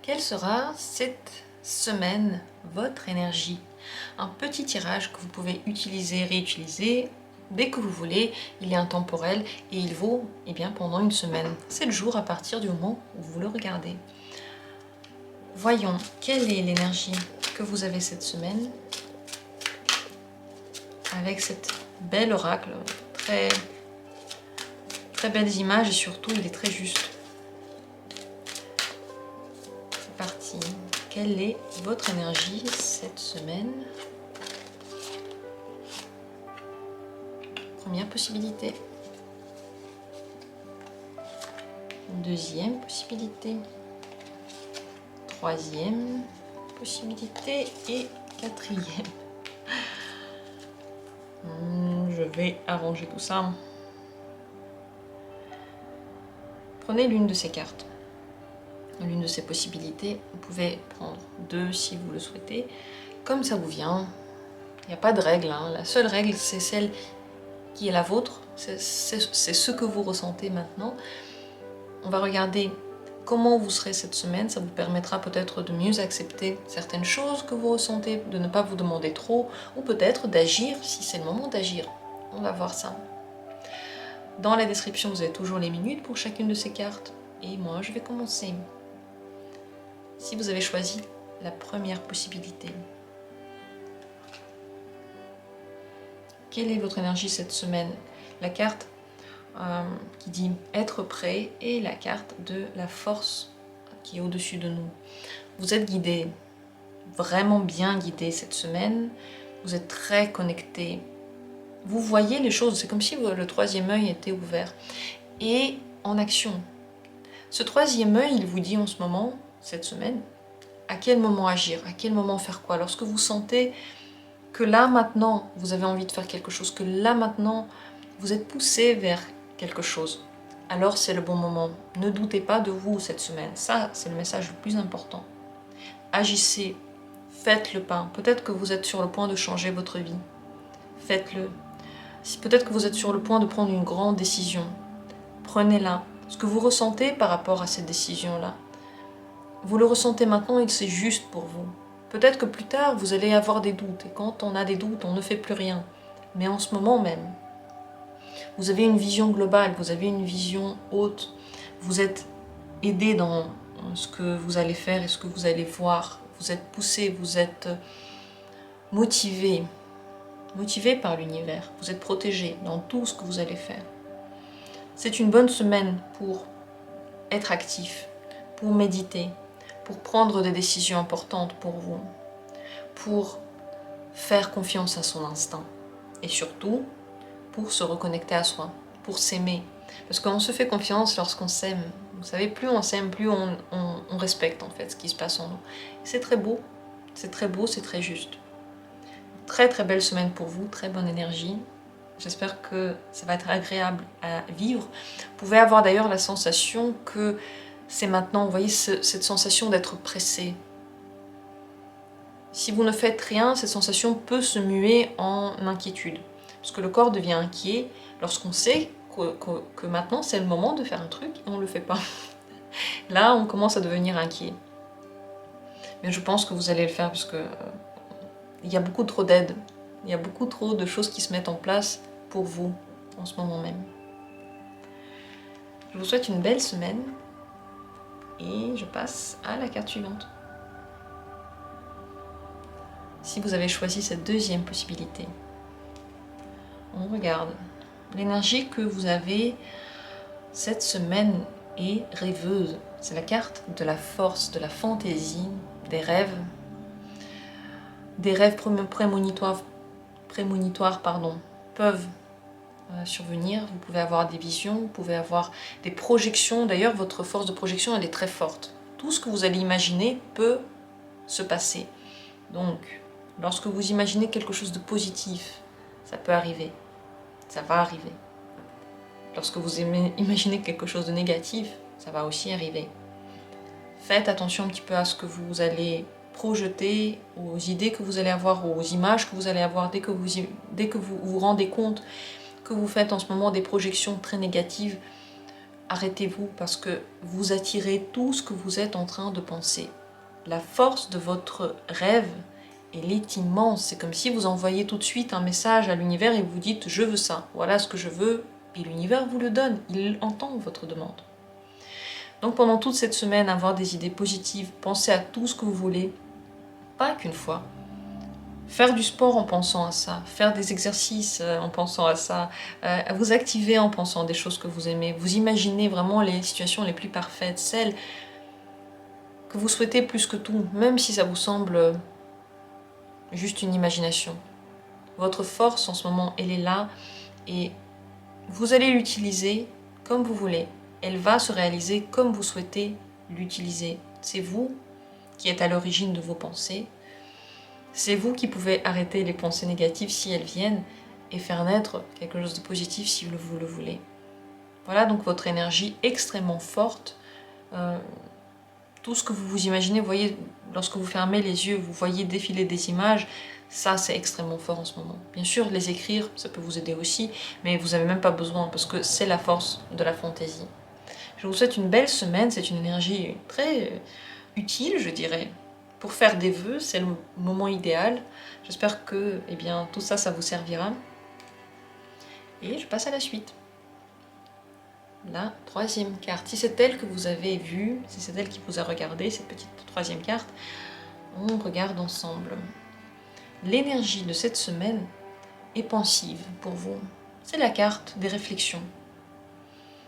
Quelle sera cette semaine votre énergie? Un petit tirage que vous pouvez utiliser, réutiliser dès que vous voulez. Il est intemporel et il vaut pendant une semaine, 7 jours à partir du moment où vous le regardez. Voyons, quelle est l'énergie que vous avez cette semaine avec cette belle oracle, très belles images et surtout il est très juste. C'est parti. Quelle est votre énergie cette semaine? Première possibilité. Deuxième possibilité. Troisième possibilité et quatrième. Je vais arranger tout ça. Prenez l'une de ces cartes, l'une de ces possibilités. Vous pouvez prendre deux si vous le souhaitez, comme ça vous vient. Il n'y a pas de règle, hein. La seule règle, c'est celle qui est la vôtre, c'est ce que vous ressentez maintenant. On va regarder comment vous serez cette semaine, ça vous permettra peut-être de mieux accepter certaines choses que vous ressentez, de ne pas vous demander trop, ou peut-être d'agir si c'est le moment d'agir. On va voir ça. Dans la description, vous avez toujours les minutes pour chacune de ces cartes. Et moi, je vais commencer. Si vous avez choisi la première possibilité, quelle est votre énergie cette semaine? La carte qui dit être prêt et la carte de la force qui est au-dessus de nous. Vous êtes guidé, vraiment bien guidé cette semaine. Vous êtes très connecté. Vous voyez les choses, c'est comme si le troisième œil était ouvert et en action. Ce troisième œil, il vous dit en ce moment, cette semaine, à quel moment agir, à quel moment faire quoi. Lorsque vous sentez que là maintenant, vous avez envie de faire quelque chose, que là maintenant, vous êtes poussé vers quelque chose, alors c'est le bon moment. Ne doutez pas de vous cette semaine. Ça, c'est le message le plus important. Agissez, faites le pas. Peut-être que vous êtes sur le point de changer votre vie. Faites-le. Peut-être que vous êtes sur le point de prendre une grande décision. Prenez-la. Ce que vous ressentez par rapport à cette décision-là, vous le ressentez maintenant et que c'est juste pour vous. Peut-être que plus tard, vous allez avoir des doutes. Et quand on a des doutes, on ne fait plus rien. Mais en ce moment même, vous avez une vision globale, vous avez une vision haute. Vous êtes aidé dans ce que vous allez faire et ce que vous allez voir. Vous êtes poussé, vous êtes motivé. Motivé par l'univers. Vous êtes protégé dans tout ce que vous allez faire. C'est une bonne semaine pour être actif, pour méditer, pour prendre des décisions importantes pour vous, pour faire confiance à son instinct et surtout pour se reconnecter à soi, pour s'aimer. Parce qu'on se fait confiance lorsqu'on s'aime. Vous savez, plus on s'aime, plus on respecte en fait ce qui se passe en nous. C'est très beau, c'est très juste. Très très belle semaine pour vous, très bonne énergie. J'espère que ça va être agréable à vivre. Vous pouvez avoir d'ailleurs la sensation que c'est maintenant, vous voyez, cette sensation d'être pressé. Si vous ne faites rien, cette sensation peut se muer en inquiétude. Parce que le corps devient inquiet lorsqu'on sait que maintenant c'est le moment de faire un truc et on ne le fait pas. Là, on commence à devenir inquiet. Mais je pense que vous allez le faire parce que il y a beaucoup trop d'aide. Il y a beaucoup trop de choses qui se mettent en place pour vous en ce moment même. Je vous souhaite une belle semaine et je passe à la carte suivante. Si vous avez choisi cette deuxième possibilité, on regarde. L'énergie que vous avez cette semaine est rêveuse. C'est la carte de la force, de la fantaisie, des rêves. Des rêves prémonitoires peuvent survenir. Vous pouvez avoir des visions, vous pouvez avoir des projections. D'ailleurs, votre force de projection, elle est très forte. Tout ce que vous allez imaginer peut se passer. Donc, lorsque vous imaginez quelque chose de positif, ça peut arriver. Ça va arriver. Lorsque vous imaginez quelque chose de négatif, ça va aussi arriver. Faites attention un petit peu à ce que vous allez projeter, aux idées que vous allez avoir, aux images que vous allez avoir dès que vous vous rendez compte que vous faites en ce moment des projections très négatives. arrêtez-vous parce que vous attirez tout ce que vous êtes en train de penser. La force de votre rêve, elle est immense. C'est comme si vous envoyez tout de suite un message à l'univers et vous dites « je veux ça, voilà ce que je veux ». Puis l'univers vous le donne, il entend votre demande. Donc pendant toute cette semaine, avoir des idées positives, pensez à tout ce que vous voulez, pas qu'une fois. Faire du sport en pensant à ça, faire des exercices en pensant à ça, vous activer en pensant à des choses que vous aimez, vous imaginez vraiment les situations les plus parfaites, celles que vous souhaitez plus que tout, même si ça vous semble juste une imagination. Votre force en ce moment, elle est là et vous allez l'utiliser comme vous voulez. Elle va se réaliser comme vous souhaitez l'utiliser. C'est vous qui êtes à l'origine de vos pensées. C'est vous qui pouvez arrêter les pensées négatives si elles viennent et faire naître quelque chose de positif si vous le voulez. Voilà donc votre énergie extrêmement forte. Tout ce que vous vous imaginez, vous voyez, lorsque vous fermez les yeux, vous voyez défiler des images, ça c'est extrêmement fort en ce moment. Bien sûr, les écrire, ça peut vous aider aussi, mais vous n'avez même pas besoin parce que c'est la force de la fantaisie. Je vous souhaite une belle semaine, c'est une énergie très utile, je dirais. Pour faire des vœux, c'est le moment idéal. J'espère que tout ça, ça vous servira. Et je passe à la suite. La troisième carte. Si c'est elle que vous avez vue, si c'est elle qui vous a regardé, cette petite troisième carte, on regarde ensemble. L'énergie de cette semaine est pensive pour vous. C'est la carte des réflexions.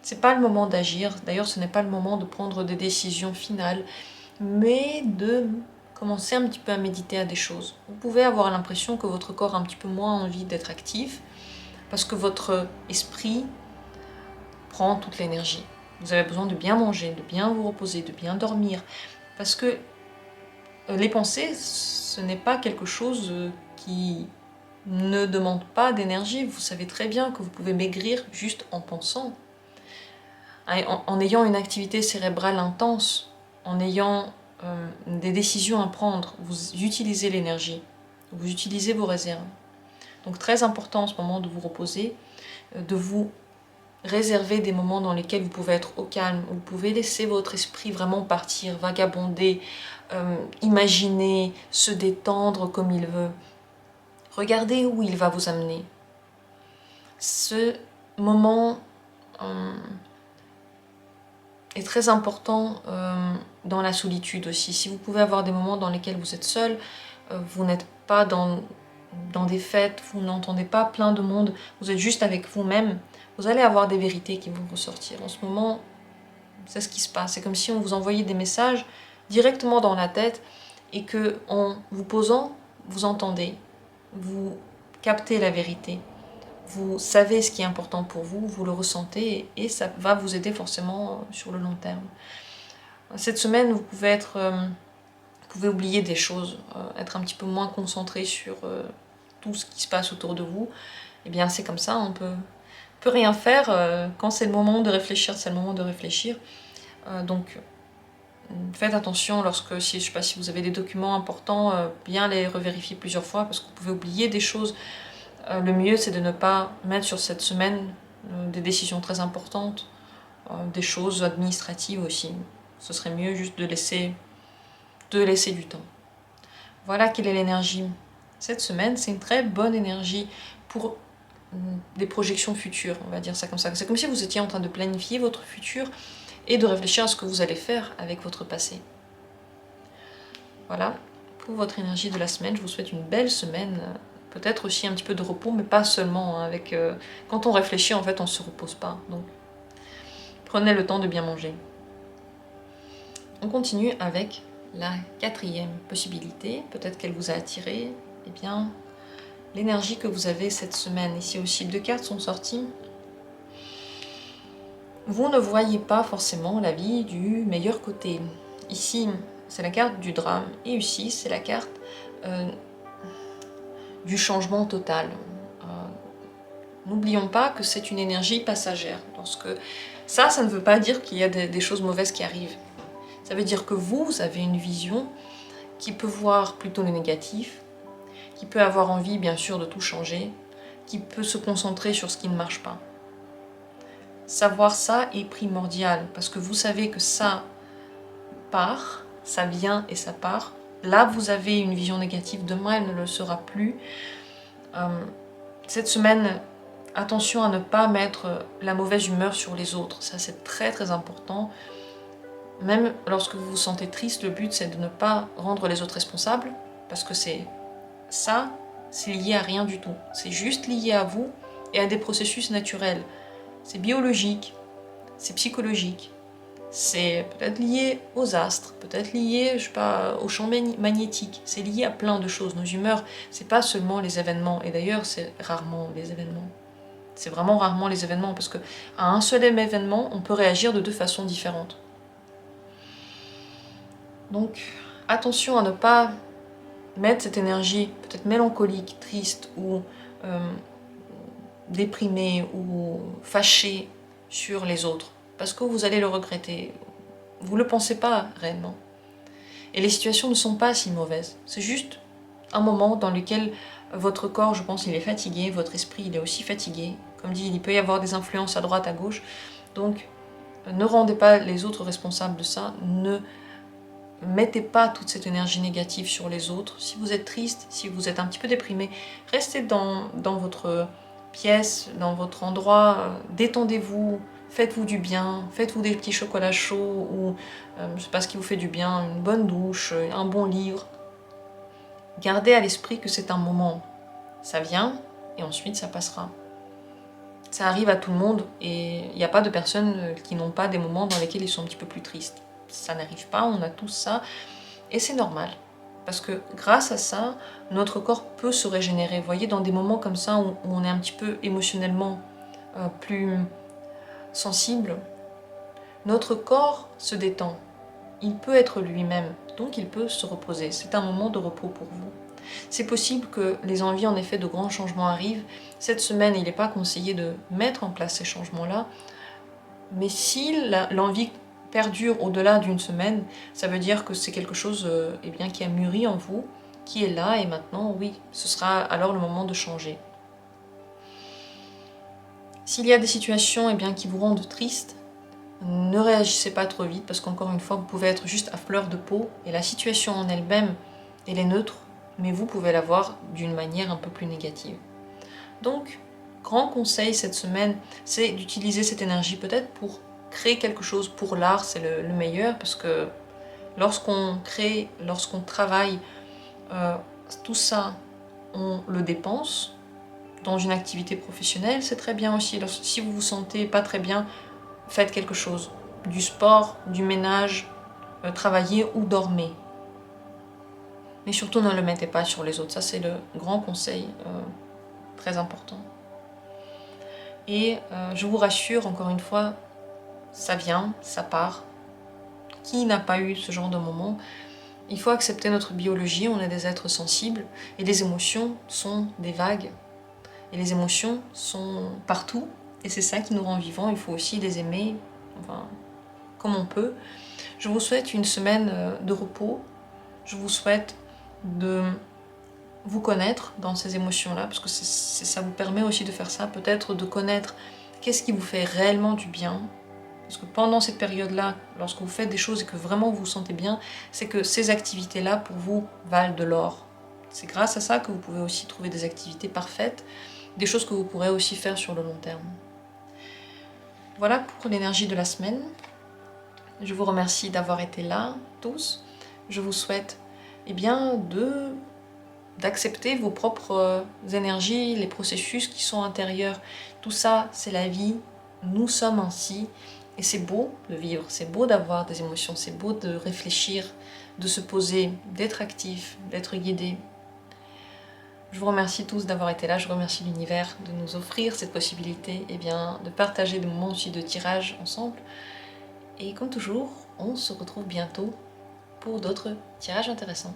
C'est pas le moment d'agir, d'ailleurs ce n'est pas le moment de prendre des décisions finales, mais de commencer un petit peu à méditer à des choses. Vous pouvez avoir l'impression que votre corps a un petit peu moins envie d'être actif, parce que votre esprit prend toute l'énergie. Vous avez besoin de bien manger, de bien vous reposer, de bien dormir, parce que les pensées, ce n'est pas quelque chose qui ne demande pas d'énergie. Vous savez très bien que vous pouvez maigrir juste en pensant. En ayant une activité cérébrale intense, en ayant des décisions à prendre, vous utilisez l'énergie, vous utilisez vos réserves. Donc très important en ce moment de vous reposer, de vous réserver des moments dans lesquels vous pouvez être au calme, où vous pouvez laisser votre esprit vraiment partir, vagabonder, imaginer, se détendre comme il veut. Regardez où il va vous amener. Ce moment est très important dans la solitude aussi. Si vous pouvez avoir des moments dans lesquels vous êtes seul, vous n'êtes pas dans des fêtes, vous n'entendez pas plein de monde, vous êtes juste avec vous-même, vous allez avoir des vérités qui vont ressortir. En ce moment, c'est ce qui se passe. C'est comme si on vous envoyait des messages directement dans la tête et que en vous posant, vous entendez, vous captez la vérité. Vous savez ce qui est important pour vous, vous le ressentez et ça va vous aider forcément sur le long terme. Cette semaine, vous pouvez oublier des choses, être un petit peu moins concentré sur tout ce qui se passe autour de vous. Eh bien, c'est comme ça, on peut rien faire. Quand c'est le moment de réfléchir, c'est le moment de réfléchir. Donc, faites attention lorsque, je ne sais pas si vous avez des documents importants, bien les revérifier plusieurs fois parce que vous pouvez oublier des choses. Le mieux, c'est de ne pas mettre sur cette semaine des décisions très importantes, des choses administratives aussi. Ce serait mieux juste de laisser du temps. Voilà quelle est l'énergie. Cette semaine, c'est une très bonne énergie pour des projections futures, on va dire ça comme ça. C'est comme si vous étiez en train de planifier votre futur et de réfléchir à ce que vous allez faire avec votre passé. Voilà, pour votre énergie de la semaine, je vous souhaite une belle semaine. Peut-être aussi un petit peu de repos, mais pas seulement. Quand on réfléchit, en fait, on ne se repose pas. Donc, prenez le temps de bien manger. On continue avec la quatrième possibilité. Peut-être qu'elle vous a attiré. Eh bien, l'énergie que vous avez cette semaine. Ici aussi, 2 cartes sont sorties. Vous ne voyez pas forcément la vie du meilleur côté. Ici, c'est la carte du drame. Et ici, c'est la carte du changement total. N'oublions pas que c'est une énergie passagère. Ça ne veut pas dire qu'il y a des choses mauvaises qui arrivent. Ça veut dire que vous avez une vision qui peut voir plutôt le négatif, qui peut avoir envie bien sûr de tout changer, qui peut se concentrer sur ce qui ne marche pas. savoir ça est primordial, parce que vous savez que ça part, ça vient et ça part. Là, vous avez une vision négative, demain, elle ne le sera plus. Cette semaine, attention à ne pas mettre la mauvaise humeur sur les autres, ça c'est très très important. Même lorsque vous vous sentez triste, le but c'est de ne pas rendre les autres responsables, parce que c'est lié à rien du tout. C'est juste lié à vous et à des processus naturels. C'est biologique, c'est psychologique, c'est peut-être lié aux astres, peut-être lié, je sais pas, au champ magnétique. C'est lié à plein de choses. Nos humeurs, c'est pas seulement les événements. Et d'ailleurs, c'est rarement les événements. C'est vraiment rarement les événements, parce que à un seul événement, on peut réagir de deux façons différentes. Donc, attention à ne pas mettre cette énergie, peut-être mélancolique, triste, ou déprimée, ou fâchée sur les autres. Parce que vous allez le regretter. Vous ne le pensez pas réellement. Et les situations ne sont pas si mauvaises. C'est juste un moment dans lequel votre corps, je pense, il est fatigué, votre esprit, il est aussi fatigué. Comme dit, il peut y avoir des influences à droite, à gauche. Donc, ne rendez pas les autres responsables de ça. Ne mettez pas toute cette énergie négative sur les autres. Si vous êtes triste, si vous êtes un petit peu déprimé, restez dans votre pièce, dans votre endroit, détendez-vous, faites-vous du bien, faites-vous des petits chocolats chauds ou je sais pas ce qui vous fait du bien, une bonne douche, un bon livre. Gardez à l'esprit que c'est un moment. Ça vient et ensuite ça passera. Ça arrive à tout le monde et il n'y a pas de personnes qui n'ont pas des moments dans lesquels ils sont un petit peu plus tristes. Ça n'arrive pas, on a tous ça et c'est normal. Parce que grâce à ça, notre corps peut se régénérer. Vous voyez, dans des moments comme ça où on est un petit peu émotionnellement plus sensible, notre corps se détend. Il peut être lui-même, donc il peut se reposer. C'est un moment de repos pour vous. C'est possible que les envies, en effet, de grands changements arrivent. Cette semaine, il n'est pas conseillé de mettre en place ces changements-là. Mais si l'envie perdure au-delà d'une semaine, ça veut dire que c'est quelque chose eh bien, qui a mûri en vous, qui est là, et maintenant, oui, ce sera alors le moment de changer. S'il y a des situations eh bien, qui vous rendent triste, ne réagissez pas trop vite, parce qu'encore une fois, vous pouvez être juste à fleur de peau, et la situation en elle-même, elle est neutre, mais vous pouvez la voir d'une manière un peu plus négative. Donc, grand conseil cette semaine, c'est d'utiliser cette énergie peut-être pour créer quelque chose. Pour l'art, c'est le meilleur, parce que lorsqu'on crée, lorsqu'on travaille, tout ça, on le dépense. Dans une activité professionnelle, c'est très bien aussi. Si vous vous sentez pas très bien, faites quelque chose. Du sport, du ménage, travaillez ou dormez. Mais surtout, ne le mettez pas sur les autres. Ça, c'est le grand conseil très important. Et je vous rassure, encore une fois, ça vient, ça part. Qui n'a pas eu ce genre de moment? Il faut accepter notre biologie, on est des êtres sensibles, et les émotions sont des vagues. Et les émotions sont partout, et c'est ça qui nous rend vivants. Il faut aussi les aimer, enfin, comme on peut. Je vous souhaite une semaine de repos. Je vous souhaite de vous connaître dans ces émotions-là, parce que ça vous permet aussi de faire ça, peut-être de connaître qu'est-ce qui vous fait réellement du bien. Parce que pendant cette période-là, lorsque vous faites des choses et que vraiment vous vous sentez bien, c'est que ces activités-là, pour vous, valent de l'or. C'est grâce à ça que vous pouvez aussi trouver des activités parfaites, des choses que vous pourrez aussi faire sur le long terme. Voilà pour l'énergie de la semaine. Je vous remercie d'avoir été là, tous. Je vous souhaite eh bien, d'accepter vos propres énergies, les processus qui sont intérieurs. Tout ça, c'est la vie. Nous sommes ainsi. Et c'est beau de vivre, c'est beau d'avoir des émotions, c'est beau de réfléchir, de se poser, d'être actif, d'être guidé. Je vous remercie tous d'avoir été là, je remercie l'univers de nous offrir cette possibilité eh bien, de partager des moments aussi de tirage ensemble. Et comme toujours, on se retrouve bientôt pour d'autres tirages intéressants.